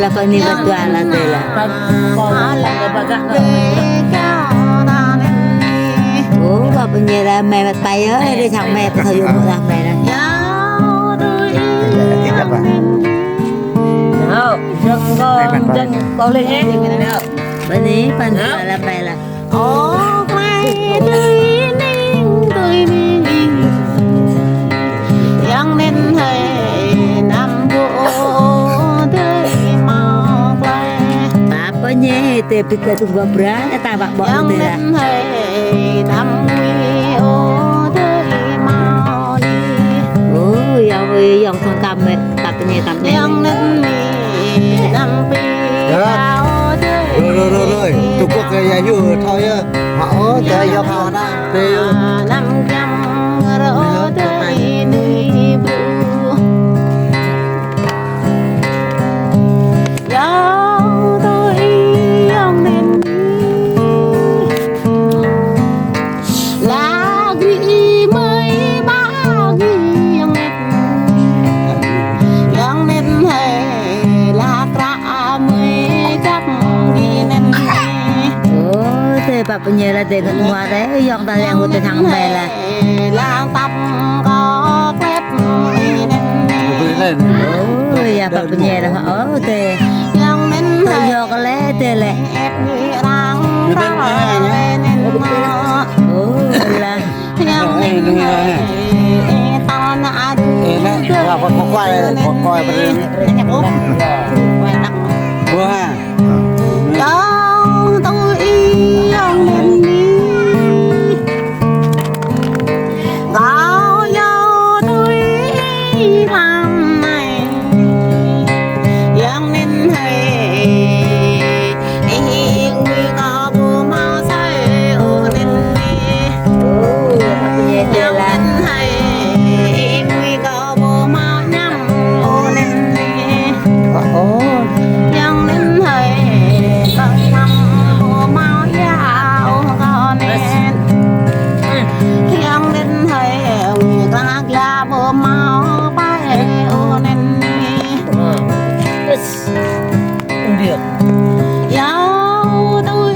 apa ni betul lah tu lah. Oh, apa ni lah mẹ bắt bay á, đi thằng mẹ thời dụng một thằng mẹ này. Con lên hết thì cái nào? Bênนี้phần là mẹ là. Yang nên hay nằm bộ tới mau bay. Apa ni? Tapi kita tunggu berapa? Tak bak bawa tu lah. Yang nên hay nằm ô tới mau đi. Oh, yang thằng cầm mẹ tập ni tập ni. Yang nên nằm pi cao tới. Rồi, tụi cô cái nhàอยู่thôi á. Họ chơi vô họ đó. Nằm trăm rồi tới đi bù. Dạo tôi yang nên là ghi mới ba ghi yang nên hay là tra mới chắc ghi nên. Oh, tu apa ni lah tu semua deh. Yang dah yang tu thằng mẹ là. Lang tập có phép lên. Oh, apa ni lah. Oh, tu. yang nên Tôi vô cái lẽ tu lẽ. đang lên Oh, là. yang nên tao nã Là con coi bên vừa ha. đâu tôi yang nên đi gạo dâu tôi làm này yang nên hay nguy cơ bùa mau say ô nên đi Oh, apa ni tu yang lah. nên hay nguy cơ bùa mau nhắm ô nên đi yang nên hay bằng năm bùa mau dạo con nên yang nên hay các gia bùa mau bay ô nên đi Không được. dạo tôi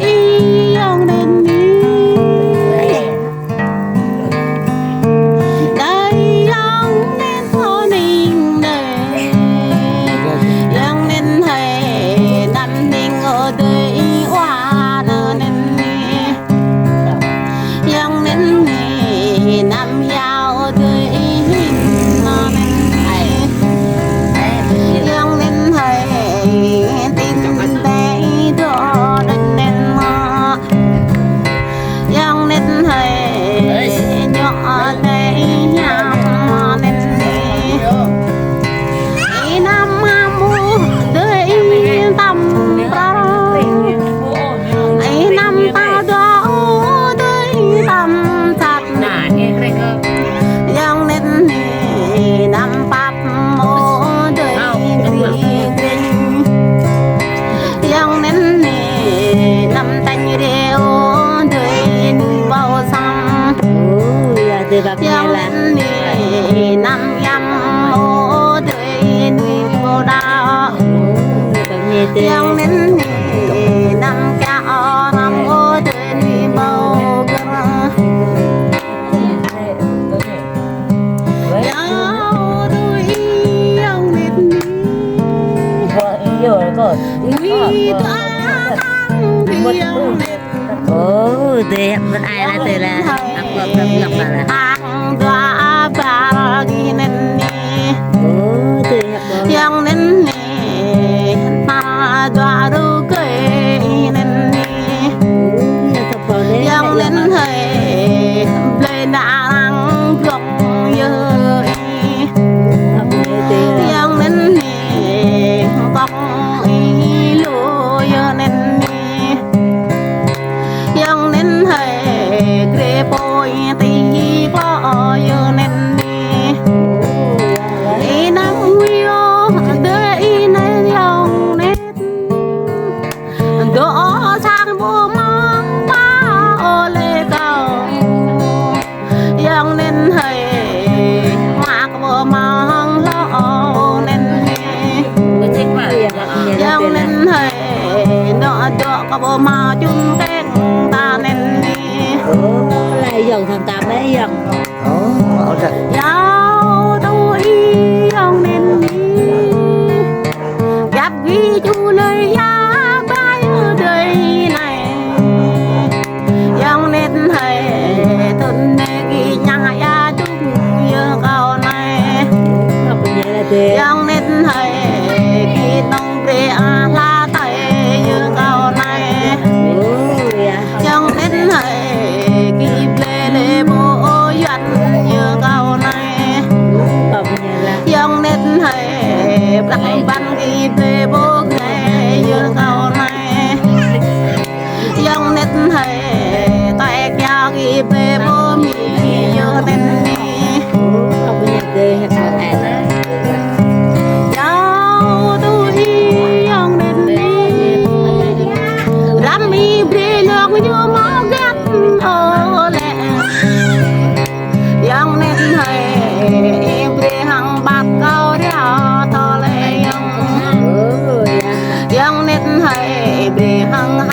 yang nên đi đây yang nên thôi ninh đây yang nên hay nằm ninh ở đây hoa nên đi yang nên hay nằm dạo ở đây nên yang nên hay tin tay đó nên yang nên hay nhỏ tay nhắm nên đi năm mu đời tâm ra ấy năm ta đó đời tâm thật yang nên năm bắp mô đời kinh yang nên năm tanh đều đời bao xăm Oh, ya tu bab ni yang lah. nên năm yam mô đời bao đau Apa ni tu? yang nên năm cao năm ô đời bao gỡ dạo tôi yang nên nguy ta tăng yang nên Oh, tu bên ai lah tu lah. Apa gặp là. tăng đoá bà ghi nên Oh, tu apa? yang nên ta đoá đâu cây nên Oh, ya apa ni? yang nên hay lên đang gồng như Apa ni tu? yang nên bọc ý lùa như nên yang nên hay ghê bôi tí có như nên đi năm nguy ô có bố mà chung kén ta nên đi lại dòng thằng tạm ấy dòng Ở đây giáo tôi dòng nên đi gặp ghi chú nơi giá bay đời này dòng nên thầy thân nè ghi nhà ya chung giờ cao này Bà bây giờ là thế yang nên thầy khi nông về la thầy như cao này yang nên thầy khi lê bố duyên như cao này Bà bây giờ là yang nên thầy lặng ban khi về bố ghé như cao này yang nên thầy tại kia khi về bố mi như nên đi Bà bây giờ thế hết rồi này Giáo tôi yang nên đi Ram mi bre nước như máu ghét ô lệ Yang nên thầy bre hằng bạc cao ra to lệ Yang nên thầy bre hằng